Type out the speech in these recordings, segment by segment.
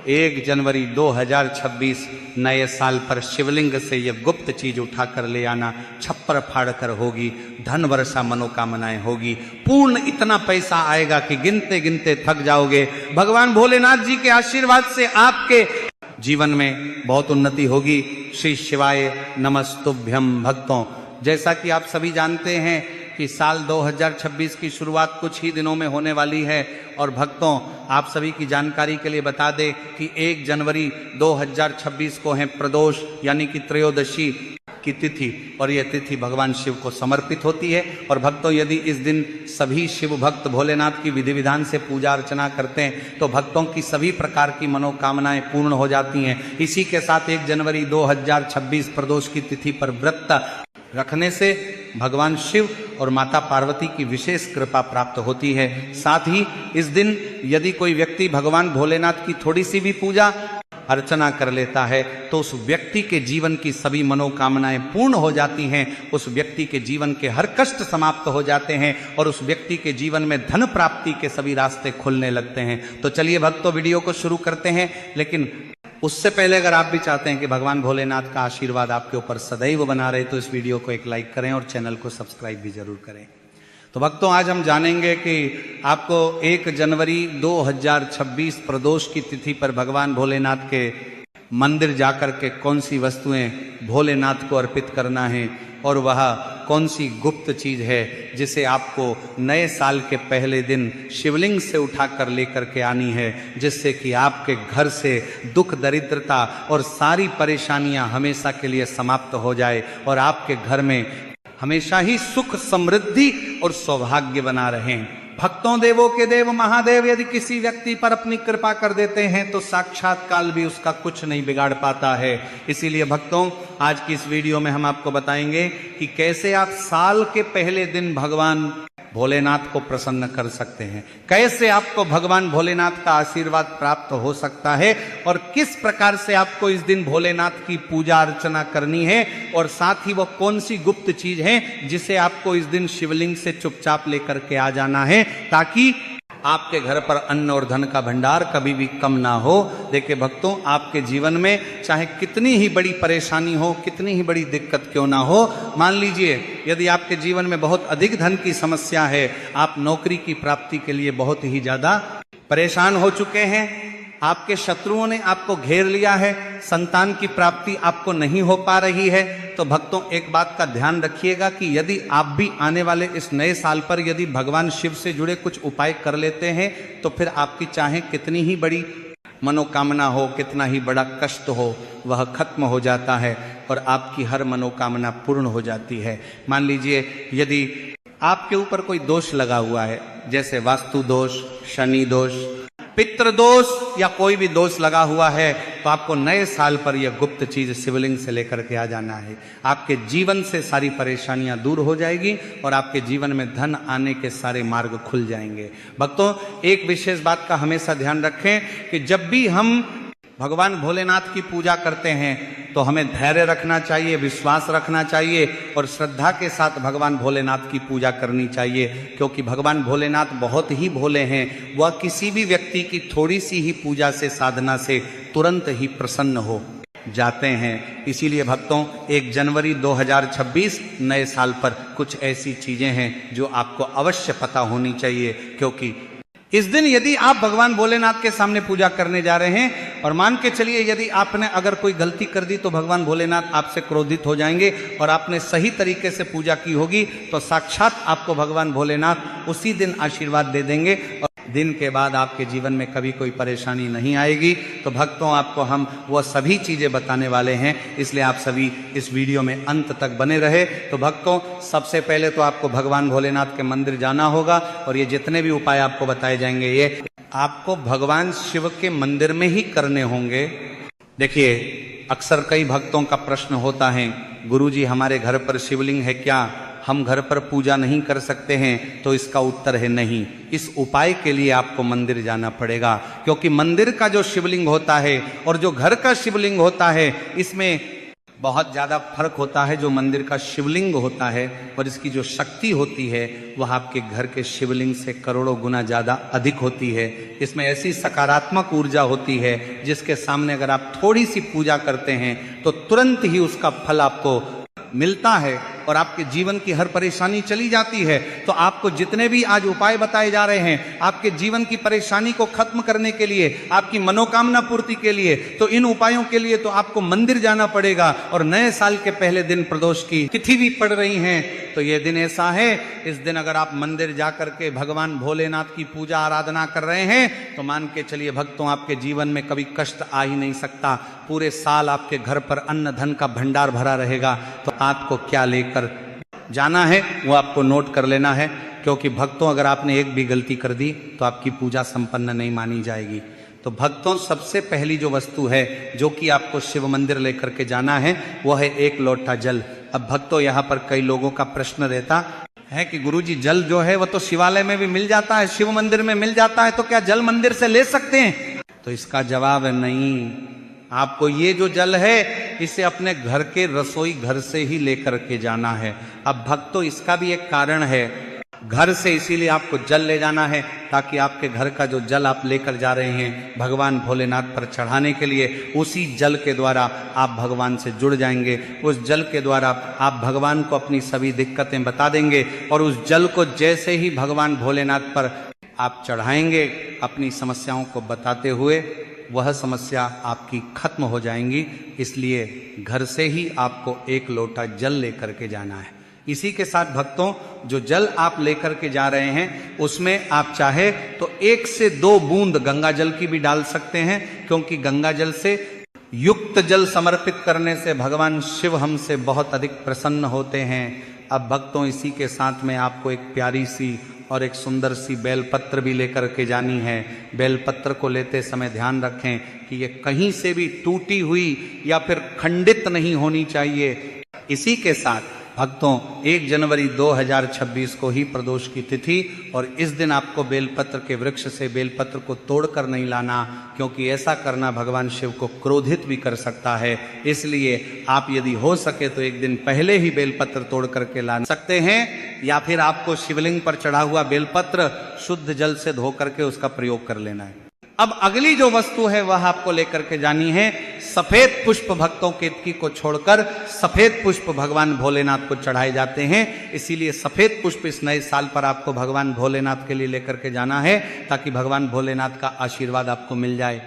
1 जनवरी 2026 नए साल पर शिवलिंग से यह गुप्त चीज उठा कर ले आना, छप्पर फाड़ कर होगी, धन वर्षा मनोकामनाएं होगी, पूर्ण इतना पैसा आएगा कि गिनते गिनते थक जाओगे। भगवान भोलेनाथ जी के आशीर्वाद से आपके जीवन में बहुत उन्नति होगी। श्री शिवाय नमस्तुभ्यम। भक्तों, जैसा कि आप सभी जानते हैं कि साल 2026 की शुरुआत कुछ ही दिनों में होने वाली है, और भक्तों आप सभी की जानकारी के लिए बता दें कि 1 जनवरी 2026 को है प्रदोष यानी कि त्रयोदशी की तिथि, और यह तिथि भगवान शिव को समर्पित होती है। और भक्तों, यदि इस दिन सभी शिव भक्त भोलेनाथ की विधि विधान से पूजा अर्चना करते हैं तो भक्तों की सभी प्रकार की मनोकामनाएं पूर्ण हो जाती हैं। इसी के साथ 1 जनवरी 2026 प्रदोष की तिथि पर व्रत रखने से भगवान शिव और माता पार्वती की विशेष कृपा प्राप्त होती है। साथ ही इस दिन यदि कोई व्यक्ति भगवान भोलेनाथ की थोड़ी सी भी पूजा अर्चना कर लेता है तो उस व्यक्ति के जीवन की सभी मनोकामनाएं पूर्ण हो जाती हैं, उस व्यक्ति के जीवन के हर कष्ट समाप्त हो जाते हैं और उस व्यक्ति के जीवन में धन प्राप्ति के सभी रास्ते खुलने लगते हैं। तो चलिए भक्तों, वीडियो को शुरू करते हैं, लेकिन उससे पहले अगर आप भी चाहते हैं कि भगवान भोलेनाथ का आशीर्वाद आपके ऊपर सदैव बना रहे तो इस वीडियो को एक लाइक करें और चैनल को सब्सक्राइब भी जरूर करें। तो भक्तों, आज हम जानेंगे कि आपको 1 जनवरी 2026 प्रदोष की तिथि पर भगवान भोलेनाथ के मंदिर जाकर के कौन सी वस्तुएं भोलेनाथ को अर्पित करना है और वह कौन सी गुप्त चीज है जिसे आपको नए साल के पहले दिन शिवलिंग से उठाकर लेकर के आनी है, जिससे कि आपके घर से दुख दरिद्रता और सारी परेशानियां हमेशा के लिए समाप्त हो जाए और आपके घर में हमेशा ही सुख समृद्धि और सौभाग्य बना रहें। भक्तों, देवों के देव महादेव यदि किसी व्यक्ति पर अपनी कृपा कर देते हैं तो साक्षात काल भी उसका कुछ नहीं बिगाड़ पाता है। इसीलिए भक्तों, आज की इस वीडियो में हम आपको बताएंगे कि कैसे आप साल के पहले दिन भगवान भोलेनाथ को प्रसन्न कर सकते हैं, कैसे आपको भगवान भोलेनाथ का आशीर्वाद प्राप्त हो सकता है और किस प्रकार से आपको इस दिन भोलेनाथ की पूजा अर्चना करनी है, और साथ ही वो कौन सी गुप्त चीज है जिसे आपको इस दिन शिवलिंग से चुपचाप लेकर के आ जाना है ताकि आपके घर पर अन्न और धन का भंडार कभी भी कम ना हो। देखिए भक्तों, आपके जीवन में चाहे कितनी ही बड़ी परेशानी हो, कितनी ही बड़ी दिक्कत क्यों ना हो, मान लीजिए यदि आपके जीवन में बहुत अधिक धन की समस्या है, आप नौकरी की प्राप्ति के लिए बहुत ही ज्यादा परेशान हो चुके हैं, आपके शत्रुओं ने आपको घेर लिया है, संतान की प्राप्ति आपको नहीं हो पा रही है, तो भक्तों एक बात का ध्यान रखिएगा कि यदि आप भी आने वाले इस नए साल पर यदि भगवान शिव से जुड़े कुछ उपाय कर लेते हैं तो फिर आपकी चाहे कितनी ही बड़ी मनोकामना हो, कितना ही बड़ा कष्ट हो, वह खत्म हो जाता है और आपकी हर मनोकामना पूर्ण हो जाती है। मान लीजिए यदि आपके ऊपर कोई दोष लगा हुआ है, जैसे वास्तु दोष, शनि दोष, पितृ दोष या कोई भी दोष लगा हुआ है, तो आपको नए साल पर यह गुप्त चीज शिवलिंग से लेकर के आ जाना है। आपके जीवन से सारी परेशानियां दूर हो जाएगी और आपके जीवन में धन आने के सारे मार्ग खुल जाएंगे। भक्तों, एक विशेष बात का हमेशा ध्यान रखें कि जब भी हम भगवान भोलेनाथ की पूजा करते हैं तो हमें धैर्य रखना चाहिए, विश्वास रखना चाहिए और श्रद्धा के साथ भगवान भोलेनाथ की पूजा करनी चाहिए, क्योंकि भगवान भोलेनाथ बहुत ही भोले हैं। वह किसी भी व्यक्ति की थोड़ी सी ही पूजा से, साधना से तुरंत ही प्रसन्न हो जाते हैं। इसीलिए भक्तों, 1 जनवरी 2026 नए साल पर कुछ ऐसी चीजें हैं जो आपको अवश्य पता होनी चाहिए, क्योंकि इस दिन यदि आप भगवान भोलेनाथ के सामने पूजा करने जा रहे हैं और मान के चलिए यदि आपने अगर कोई गलती कर दी तो भगवान भोलेनाथ आपसे क्रोधित हो जाएंगे, और आपने सही तरीके से पूजा की होगी तो साक्षात आपको भगवान भोलेनाथ उसी दिन आशीर्वाद दे देंगे और दिन के बाद आपके जीवन में कभी कोई परेशानी नहीं आएगी। तो भक्तों, आपको हम वह सभी चीजें बताने वाले हैं, इसलिए आप सभी इस वीडियो में अंत तक बने रहे। तो भक्तों, सबसे पहले तो आपको भगवान भोलेनाथ के मंदिर जाना होगा और ये जितने भी उपाय आपको बताए जाएंगे ये आपको भगवान शिव के मंदिर में ही करने होंगे। देखिए, अक्सर कई भक्तों का प्रश्न होता है, गुरुजी हमारे घर पर शिवलिंग है क्या, हम घर पर पूजा नहीं कर सकते हैं? तो इसका उत्तर है नहीं। इस उपाय के लिए आपको मंदिर जाना पड़ेगा, क्योंकि मंदिर का जो शिवलिंग होता है और जो घर का शिवलिंग होता है, इसमें बहुत ज़्यादा फर्क होता है जो मंदिर का शिवलिंग होता है और इसकी जो शक्ति होती है वह आपके घर के शिवलिंग से करोड़ों गुना ज़्यादा अधिक होती है। इसमें ऐसी सकारात्मक ऊर्जा होती है जिसके सामने अगर आप थोड़ी सी पूजा करते हैं तो तुरंत ही उसका फल आपको मिलता है और आपके जीवन की हर परेशानी चली जाती है। तो आपको जितने भी आज उपाय बताए जा रहे हैं आपके जीवन की परेशानी को खत्म करने के लिए, आपकी मनोकामना पूर्ति के लिए, तो इन उपायों के लिए तो आपको मंदिर जाना पड़ेगा। और नए साल के पहले दिन प्रदोष की तिथि भी पड़ रही है, तो ये दिन ऐसा है, इस दिन अगर आप मंदिर जाकर के भगवान भोलेनाथ की पूजा आराधना कर रहे हैं तो मान के चलिए भक्तों, आपके जीवन में कभी कष्ट आ ही नहीं सकता। पूरे साल आपके घर पर अन्न धन का भंडार भरा रहेगा। तो आपको क्या लेकर जाना है वो आपको नोट कर लेना है, क्योंकि भक्तों अगर आपने एक भी गलती कर दी तो आपकी पूजा संपन्न नहीं मानी जाएगी। तो भक्तों, सबसे पहली जो वस्तु है जो कि आपको शिव मंदिर लेकर के जाना है वो है एक लोटा जल। अब भक्तों, यहाँ पर कई लोगों का प्रश्न रहता है कि गुरुजी जल जो है वो तो शिवालय में भी मिल जाता है, शिव मंदिर में मिल जाता है, तो क्या जल मंदिर से ले सकते हैं? तो इसका जवाब है नहीं। आपको ये जो जल है इसे अपने घर के रसोई घर से ही लेकर के जाना है। अब भक्तों, इसका भी एक कारण है, घर से इसीलिए आपको जल ले जाना है ताकि आपके घर का जो जल आप लेकर जा रहे हैं भगवान भोलेनाथ पर चढ़ाने के लिए, उसी जल के द्वारा आप भगवान से जुड़ जाएंगे। उस जल के द्वारा आप भगवान को अपनी सभी दिक्कतें बता देंगे और उस जल को जैसे ही भगवान भोलेनाथ पर आप चढ़ाएंगे अपनी समस्याओं को बताते हुए, वह समस्या आपकी खत्म हो जाएंगी। इसलिए घर से ही आपको एक लोटा जल लेकर के जाना है। इसी के साथ भक्तों, जो जल आप लेकर के जा रहे हैं उसमें आप चाहे तो 1 से 2 बूंद गंगा जल की भी डाल सकते हैं, क्योंकि गंगा जल से युक्त जल समर्पित करने से भगवान शिव हमसे बहुत अधिक प्रसन्न होते हैं। अब भक्तों, इसी के साथ में आपको एक प्यारी सी और एक सुंदर सी बेलपत्र भी लेकर के जानी है। बेलपत्र को लेते समय ध्यान रखें कि ये कहीं से भी टूटी हुई या फिर खंडित नहीं होनी चाहिए। इसी के साथ भक्तों, 1 जनवरी 2026 को ही प्रदोष की तिथि, और इस दिन आपको बेलपत्र के वृक्ष से बेलपत्र को तोड़कर नहीं लाना, क्योंकि ऐसा करना भगवान शिव को क्रोधित भी कर सकता है। इसलिए आप यदि हो सके तो एक दिन पहले ही बेलपत्र तोड़ करके ला सकते हैं, या फिर आपको शिवलिंग पर चढ़ा हुआ बेलपत्र शुद्ध जल से धो करके उसका प्रयोग कर लेना है। अब अगली जो वस्तु है वह आपको लेकर के जानी है सफेद पुष्प। भक्तों, केतकी को छोड़कर सफेद पुष्प भगवान भोलेनाथ को चढ़ाए जाते हैं। इसीलिए सफेद पुष्प इस नए साल पर आपको भगवान भोलेनाथ के लिए लेकर के जाना है, ताकि भगवान भोलेनाथ का आशीर्वाद आपको मिल जाए,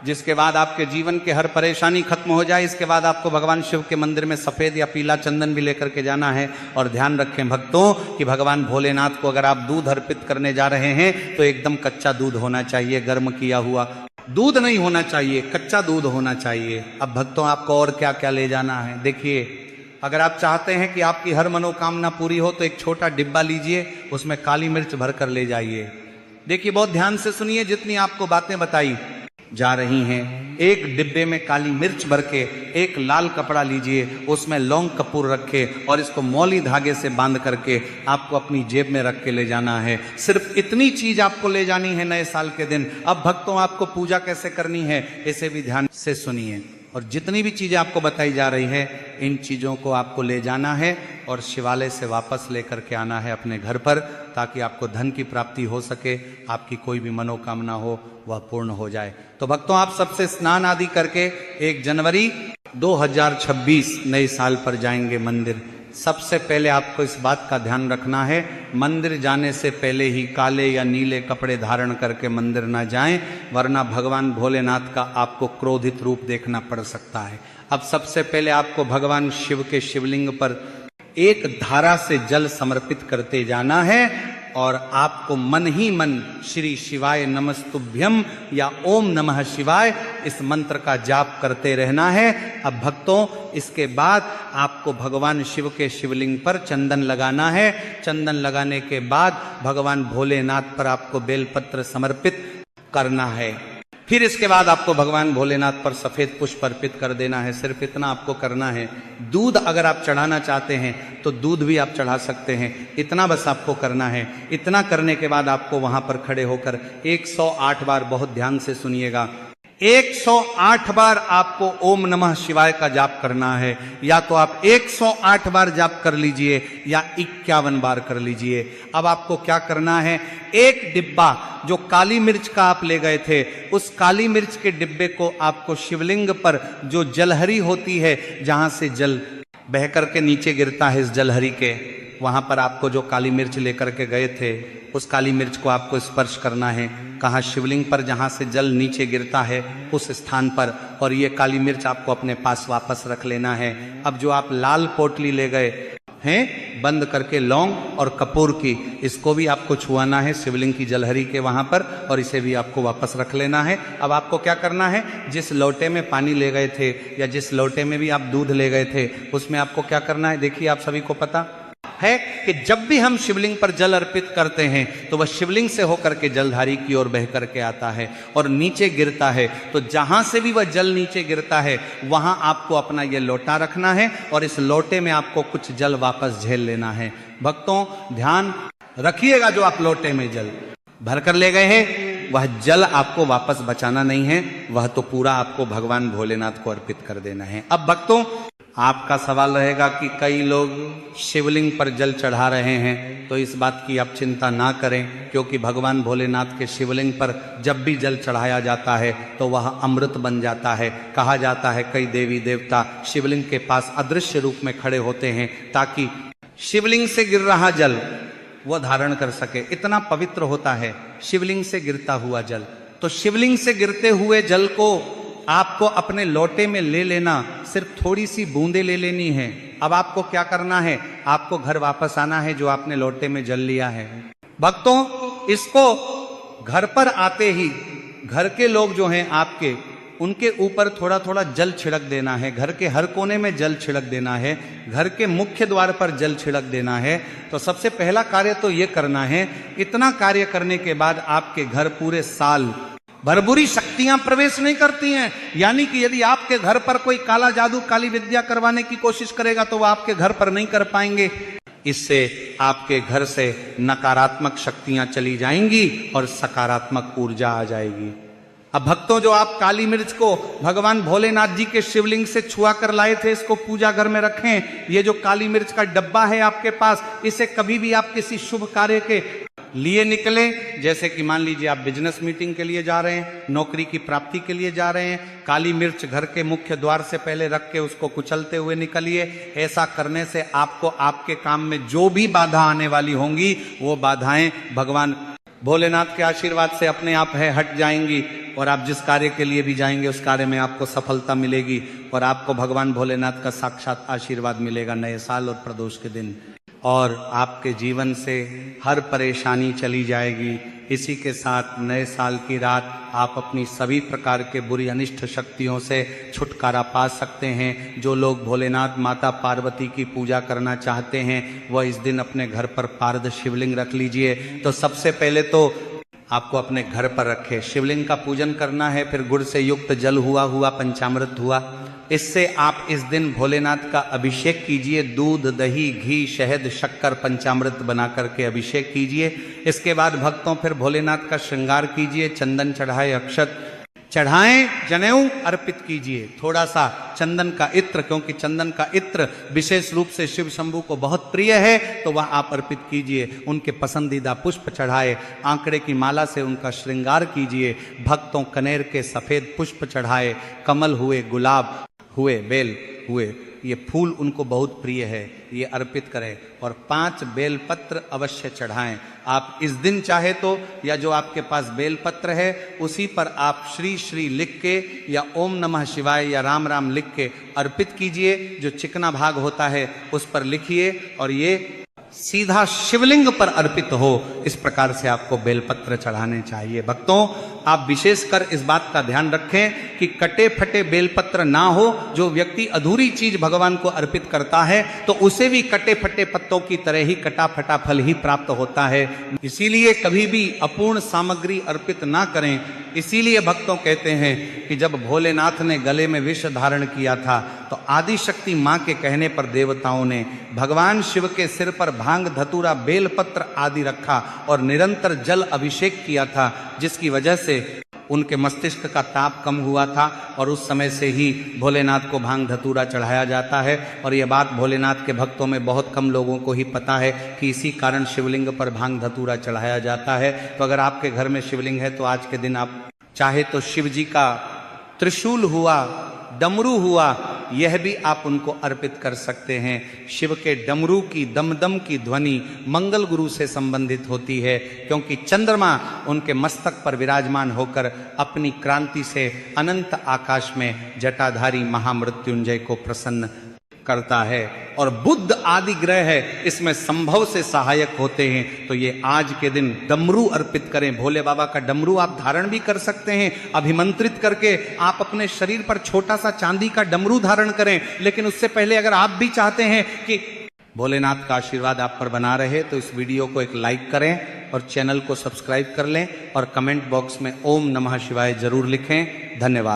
जिसके बाद आपके जीवन के हर परेशानी खत्म हो जाए। इसके बाद आपको भगवान शिव के मंदिर में सफेद या पीला चंदन भी लेकर के जाना है। और ध्यान रखें भक्तों कि भगवान भोलेनाथ को अगर आप दूध अर्पित करने जा रहे हैं तो एकदम कच्चा दूध होना चाहिए, गर्म किया हुआ दूध नहीं होना चाहिए, कच्चा दूध होना चाहिए। अब भक्तों, आपको और क्या क्या ले जाना है? देखिए, अगर आप चाहते हैं कि आपकी हर मनोकामना पूरी हो तो एक छोटा डिब्बा लीजिए, उसमें काली मिर्च भर कर ले जाइए। देखिए, बहुत ध्यान से सुनिए, जितनी आपको बातें बताई जा रही हैं। एक डिब्बे में काली मिर्च भर के एक लाल कपड़ा लीजिए, उसमें लौंग कपूर रखे और इसको मौली धागे से बांध करके आपको अपनी जेब में रख के ले जाना है। सिर्फ इतनी चीज आपको ले जानी है नए साल के दिन। अब भक्तों, आपको पूजा कैसे करनी है इसे भी ध्यान से सुनिए, और जितनी भी चीजें आपको बताई जा रही है इन चीजों को आपको ले जाना है और शिवालय से वापस लेकर के आना है अपने घर पर, ताकि आपको धन की प्राप्ति हो सके, आपकी कोई भी मनोकामना हो वह पूर्ण हो जाए। तो भक्तों, आप सबसे स्नान आदि करके 1 जनवरी 2026 नए साल पर जाएंगे मंदिर। सबसे पहले आपको इस बात का ध्यान रखना है, मंदिर जाने से पहले ही काले या नीले कपड़े धारण करके मंदिर ना जाएं, वरना भगवान भोलेनाथ का आपको क्रोधित रूप देखना पड़ सकता है। अब सबसे पहले आपको भगवान शिव के शिवलिंग पर एक धारा से जल समर्पित करते जाना है, और आपको मन ही मन श्री शिवाय नमस्तुभ्यम या ओम नमः शिवाय इस मंत्र का जाप करते रहना है। अब भक्तों, इसके बाद आपको भगवान शिव के शिवलिंग पर चंदन लगाना है। चंदन लगाने के बाद भगवान भोलेनाथ पर आपको बेलपत्र समर्पित करना है। फिर इसके बाद आपको भगवान भोलेनाथ पर सफेद पुष्प अर्पित कर देना है। सिर्फ इतना आपको करना है। दूध अगर आप चढ़ाना चाहते हैं तो दूध भी आप चढ़ा सकते हैं, इतना बस आपको करना है। इतना करने के बाद आपको वहां पर खड़े होकर 108 बार, बहुत ध्यान से सुनिएगा, 108 बार आपको ओम नमः शिवाय का जाप करना है। या तो आप 108 बार जाप कर लीजिए या 51 बार कर लीजिए। अब आपको क्या करना है, एक डिब्बा जो काली मिर्च का आप ले गए थे, उस काली मिर्च के डिब्बे को आपको शिवलिंग पर जो जलहरी होती है, जहां से जल बह करके नीचे गिरता है इस जलहरी के, वहां पर आपको जो काली मिर्च लेकर के गए थे, उस काली मिर्च को आपको स्पर्श करना है। कहाँ, शिवलिंग पर जहां से जल नीचे गिरता है उस स्थान पर। और ये काली मिर्च आपको अपने पास वापस रख लेना है। अब जो आप लाल पोटली ले गए हैं बंद करके लौंग और कपूर की, इसको भी आपको छुआना है शिवलिंग की जलहरी के वहां पर, और इसे भी आपको वापस रख लेना है। अब आपको क्या करना है, जिस लोटे में पानी ले गए थे या जिस लोटे में भी आप दूध ले गए थे, उसमें आपको क्या करना है, देखिए आप सभी को पता है कि जब भी हम शिवलिंग पर जल अर्पित करते हैं तो वह शिवलिंग से होकर के जलधारी की ओर बह करके आता है और नीचे गिरता है। तो जहां से भी वह जल नीचे गिरता है वहां आपको अपना यह लोटा रखना है और इस लोटे में आपको कुछ जल वापस झेल लेना है। भक्तों ध्यान रखिएगा, जो आप लोटे में जल भर कर ले गए हैं वह जल आपको वापस बचाना नहीं है, वह तो पूरा आपको भगवान भोलेनाथ को अर्पित कर देना है। अब भक्तों आपका सवाल रहेगा कि कई लोग शिवलिंग पर जल चढ़ा रहे हैं, तो इस बात की आप चिंता ना करें, क्योंकि भगवान भोलेनाथ के शिवलिंग पर जब भी जल चढ़ाया जाता है तो वह अमृत बन जाता है। कहा जाता है कई देवी देवता शिवलिंग के पास अदृश्य रूप में खड़े होते हैं ताकि शिवलिंग से गिर रहा जल वह धारण कर सके। इतना पवित्र होता है शिवलिंग से गिरता हुआ जल। तो शिवलिंग से गिरते हुए जल को आपको अपने लोटे में ले लेना, सिर्फ थोड़ी सी बूंदे ले लेनी है। अब आपको क्या करना है, आपको घर वापस आना है जो आपने लोटे में जल लिया है। भक्तों इसको घर पर आते ही घर के लोग जो हैं आपके, उनके ऊपर थोड़ा थोड़ा जल छिड़क देना है। घर के हर कोने में जल छिड़क देना है, घर के मुख्य द्वार पर जल छिड़क देना है। तो सबसे पहला कार्य तो ये करना है। इतना कार्य करने के बाद आपके घर पूरे साल भरपूरी शक्तियां प्रवेश नहीं करती हैं। यानी कि यदि आपके घर पर कोई काला जादू काली विद्या करवाने की कोशिश करेगा तो वह आपके घर पर नहीं कर पाएंगे। इससे आपके घर से नकारात्मक शक्तियां चली जाएंगी और सकारात्मक ऊर्जा आ जाएगी। अब भक्तों जो आप काली मिर्च को भगवान भोलेनाथ जी के शिवलिंग से छुआ कर लाए थे, इसको पूजा घर में रखें। ये जो काली मिर्च का डब्बा है आपके पास, इसे कभी भी आप किसी शुभ कार्य के लिए निकले, जैसे कि मान लीजिए आप बिजनेस मीटिंग के लिए जा रहे हैं, नौकरी की प्राप्ति के लिए जा रहे हैं, काली मिर्च घर के मुख्य द्वार से पहले रख के उसको कुचलते हुए निकलिए। ऐसा करने से आपको आपके काम में जो भी बाधा आने वाली होंगी वो बाधाएं भगवान भोलेनाथ के आशीर्वाद से अपने आप है हट जाएंगी और आप जिस कार्य के लिए भी जाएंगे उस कार्य में आपको सफलता मिलेगी और आपको भगवान भोलेनाथ का साक्षात आशीर्वाद मिलेगा नए साल और प्रदोष के दिन, और आपके जीवन से हर परेशानी चली जाएगी। इसी के साथ नए साल की रात आप अपनी सभी प्रकार के बुरी अनिष्ट शक्तियों से छुटकारा पा सकते हैं। जो लोग भोलेनाथ माता पार्वती की पूजा करना चाहते हैं वह इस दिन अपने घर पर पारद शिवलिंग रख लीजिए। तो सबसे पहले तो आपको अपने घर पर रखे शिवलिंग का पूजन करना है, फिर गुड़ से युक्त जल हुआ पंचामृत हुआ, इससे आप इस दिन भोलेनाथ का अभिषेक कीजिए। दूध दही घी शहद शक्कर पंचामृत बना करके अभिषेक कीजिए। इसके बाद भक्तों फिर भोलेनाथ का श्रृंगार कीजिए, चंदन चढ़ाए, अक्षत चढ़ाएं, जनेऊ अर्पित कीजिए, थोड़ा सा चंदन का इत्र, क्योंकि चंदन का इत्र विशेष रूप से शिव शंभू को बहुत प्रिय है, तो वह आप अर्पित कीजिए। उनके पसंदीदा पुष्प चढ़ाए, आंकड़े की माला से उनका श्रृंगार कीजिए। भक्तों कनेर के सफेद पुष्प चढ़ाए, कमल हुए, गुलाब हुए, बेल हुए, ये फूल उनको बहुत प्रिय है, ये अर्पित करें। और 5 बेलपत्र अवश्य चढ़ाएं। आप इस दिन चाहे तो या जो आपके पास बेलपत्र है उसी पर आप श्री श्री लिख के या ओम नमः शिवाय या राम राम लिख के अर्पित कीजिए। जो चिकना भाग होता है उस पर लिखिए और ये सीधा शिवलिंग पर अर्पित हो, इस प्रकार से आपको बेलपत्र चढ़ाने चाहिए। भक्तों आप विशेषकर इस बात का ध्यान रखें कि कटे फटे बेलपत्र ना हो। जो व्यक्ति अधूरी चीज भगवान को अर्पित करता है तो उसे भी कटे फटे पत्तों की तरह ही कटा फटा फल ही प्राप्त होता है। इसीलिए कभी भी अपूर्ण सामग्री अर्पित ना करें। इसीलिए भक्तों कहते हैं कि जब भोलेनाथ ने गले में विष धारण किया था तो आदि शक्ति मां के कहने पर देवताओं ने भगवान शिव के सिर पर भांग धतूरा बेलपत्र आदि रखा और निरंतर जल अभिषेक किया था, जिसकी वजह से उनके मस्तिष्क का ताप कम हुआ था और उस समय से ही भोलेनाथ को भांग धतूरा चढ़ाया जाता है। और ये बात भोलेनाथ के भक्तों में बहुत कम लोगों को ही पता है कि इसी कारण शिवलिंग पर भांग धतूरा चढ़ाया जाता है। तो अगर आपके घर में शिवलिंग है तो आज के दिन आप चाहे तो शिव जी का त्रिशूल हुआ, डमरू हुआ, यह भी आप उनको अर्पित कर सकते हैं। शिव के डमरू की दमदम की ध्वनि मंगल गुरु से संबंधित होती है, क्योंकि चंद्रमा उनके मस्तक पर विराजमान होकर अपनी क्रांति से अनंत आकाश में जटाधारी महामृत्युंजय को प्रसन्न करता है। और बुध आदि ग्रह है इसमें संभव से सहायक होते हैं। तो ये आज के दिन डमरू अर्पित करें। भोले बाबा का डमरू आप धारण भी कर सकते हैं, अभिमंत्रित करके आप अपने शरीर पर छोटा सा चांदी का डमरू धारण करें। लेकिन उससे पहले अगर आप भी चाहते हैं कि भोलेनाथ का आशीर्वाद आप पर बना रहे तो इस वीडियो को एक लाइक करें और चैनल को सब्सक्राइब कर लें और कमेंट बॉक्स में ओम नमः शिवाय जरूर लिखें। धन्यवाद।